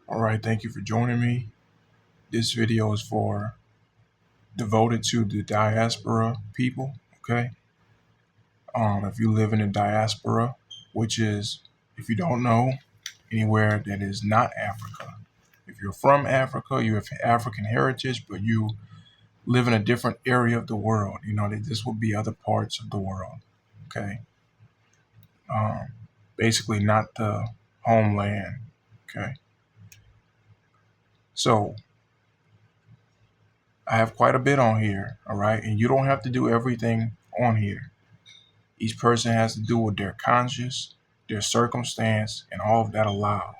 All right, thank you for joining me. This video is devoted to the diaspora people. Okay, if you live in the diaspora, which is, if you don't know, anywhere that is not Africa. If you're from Africa, you have African heritage, but you live in a different area of the world. This will be other parts of the world. Okay, um, basically not the homeland. Okay, so I have quite a bit on here, all right? And you don't have to do everything on here. Each person has to do what their conscience, their circumstance, and all of that allow.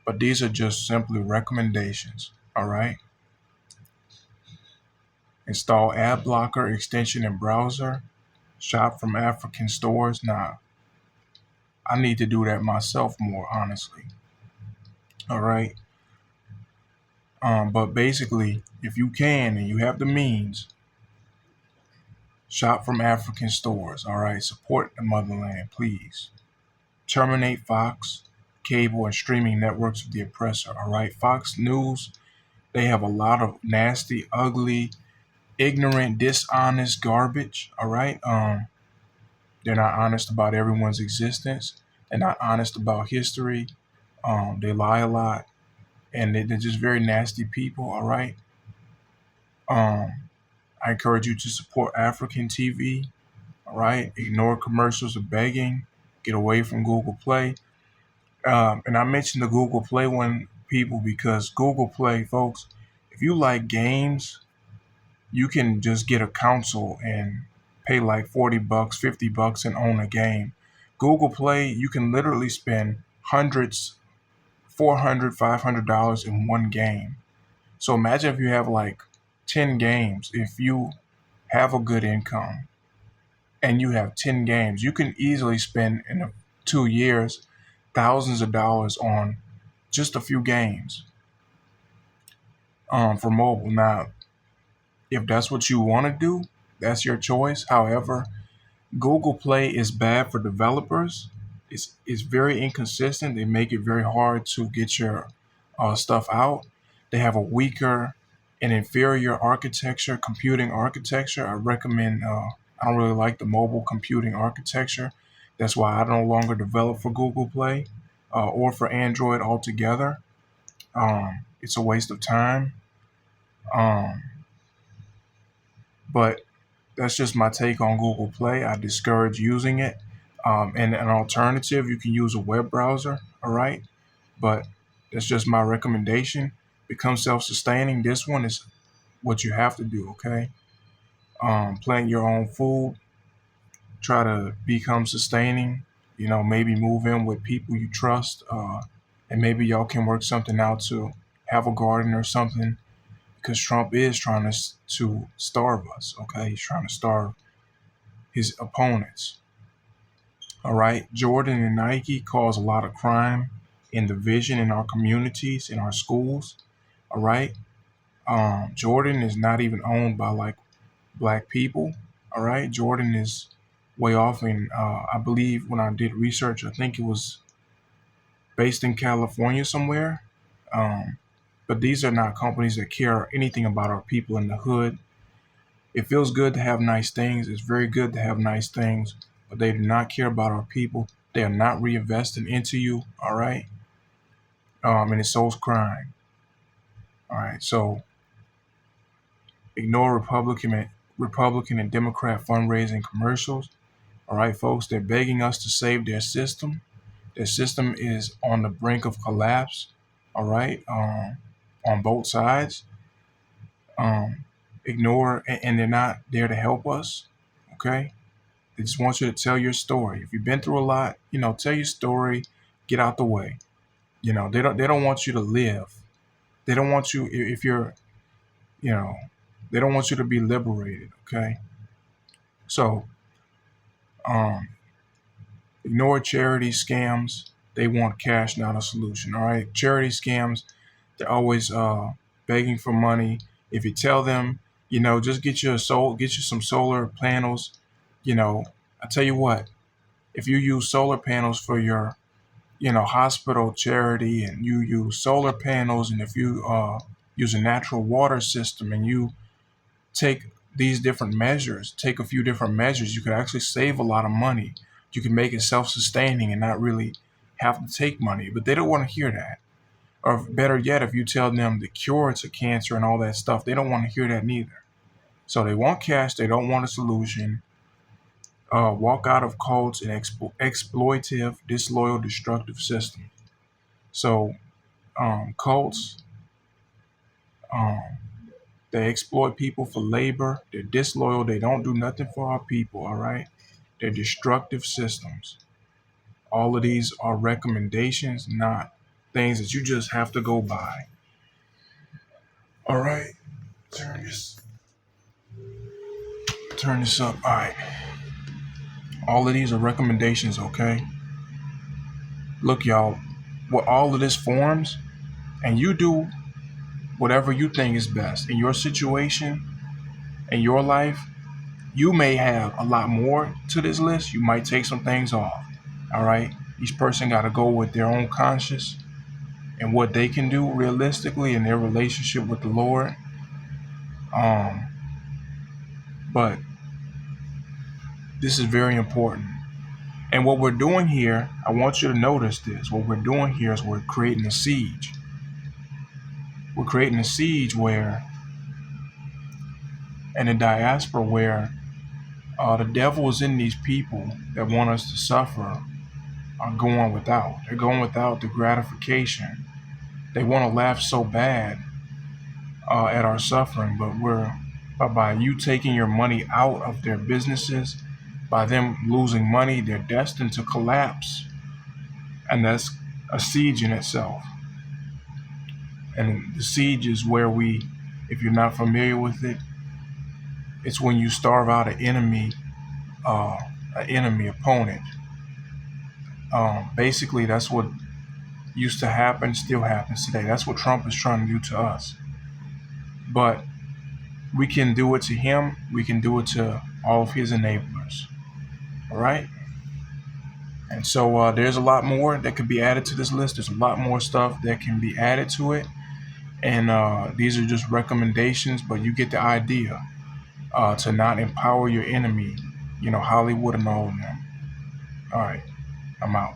But these are just simply recommendations, all right? Install ad blocker extension in browser. Shop from African stores. Now, I need to do that myself more, honestly. All right. But basically, if you can and you have the means, shop from African stores. All right. Support the motherland, please. Terminate Fox, cable, and streaming networks of the oppressor. All right. Fox News, they have a lot of nasty, ugly, ignorant, dishonest garbage. All right. They're not honest about everyone's existence. They're not honest about history. They lie a lot, and they're just very nasty people. All right. I encourage you to support African TV. All right. Ignore commercials of begging. Get away from Google Play. And I mentioned the Google Play one, people, because Google Play, folks, if you like games, you can just get a console and pay like $40, $50 and own a game. Google Play, you can literally spend hundreds, $400, $500 in one game. So imagine if you have like 10 games. If you have a good income and you have 10 games, you can easily spend in 2 years thousands of dollars on just a few games for mobile. Now, if that's what you want to do, that's your choice. However, Google Play is bad for developers. It's very inconsistent. They make it very hard to get your stuff out. They have a weaker and inferior architecture, computing architecture. I recommend. I don't really like the mobile computing architecture. That's why I no longer develop for Google Play or for Android altogether. It's a waste of time. Um, but that's just my take on Google Play. I discourage using it. And an alternative, you can use a web browser, all right? But that's just my recommendation. Become self sustaining. This one is what you have to do, okay? Plant your own food, try to become sustaining, maybe move in with people you trust, and maybe y'all can work something out to have a garden or something, because Trump is trying to starve us, okay? He's trying to starve his opponents. All right. Jordan and Nike cause a lot of crime and division in our communities, in our schools. All right. Jordan is not even owned by like black people. All right. Jordan is way off. And I believe when I did research, I think it was based in California somewhere. Um, but these are not companies that care anything about our people in the hood. It feels good to have nice things. It's very good to have nice things, but they do not care about our people. They are not reinvesting into you. All right. And it sows crime. All right. So ignore Republican and Democrat fundraising commercials. All right, folks. They're begging us to save their system. Their system is on the brink of collapse. All right. On both sides. Um, Ignore, and they're not there to help us. Okay. They just want you to tell your story. If you've been through a lot, tell your story, get out the way. They don't want you to live. They don't want you if you're, you know, they don't want you to be liberated, okay? So, um ignore charity scams. They want cash, not a solution. All right? Charity scams, they're always begging for money. If you tell them, just get you some solar panels, I tell you what, if you use solar panels for your hospital charity, and you use solar panels, and if you use a natural water system, and you take these different measures, take a few different measures, you could actually save a lot of money. You can make it self-sustaining and not really have to take money. But they don't want to hear that. Or better yet, if you tell them the cure to cancer and all that stuff, they don't want to hear that neither. So they want cash, they don't want a solution. Walk out of cults and exploitive, disloyal, destructive systems. So cults, um, they exploit people for labor. They're disloyal. They don't do nothing for our people. All right. They're destructive systems. All of these are recommendations, not things that you just have to go by. All right. Turn this. Turn this up. All right. All of these are recommendations. Okay. Look, y'all. What all of this forms, and you do whatever you think is best in your situation, in your life. You may have a lot more to this list. You might take some things off. All right. Each person got to go with their own conscience and what they can do realistically in their relationship with the Lord. Um, but this is very important. And what we're doing here, I want you to notice this. What we're doing here is we're creating a siege. We're creating a siege where, in the diaspora, where the devil is in these people that want us to suffer are going without. They're going without the gratification. They want to laugh so bad at our suffering, but by you taking your money out of their businesses, by them losing money, they're destined to collapse. And that's a siege in itself. And the siege is where if you're not familiar with it, it's when you starve out an enemy opponent. Basically, that's what used to happen, still happens today. That's what Trump is trying to do to us. But we can do it to him. We can do it to all of his enablers. All right. And so there's a lot more that could be added to this list. There's a lot more stuff that can be added to it. And these are just recommendations, but you get the idea to not empower your enemy, Hollywood and all of them. All right. I'm out.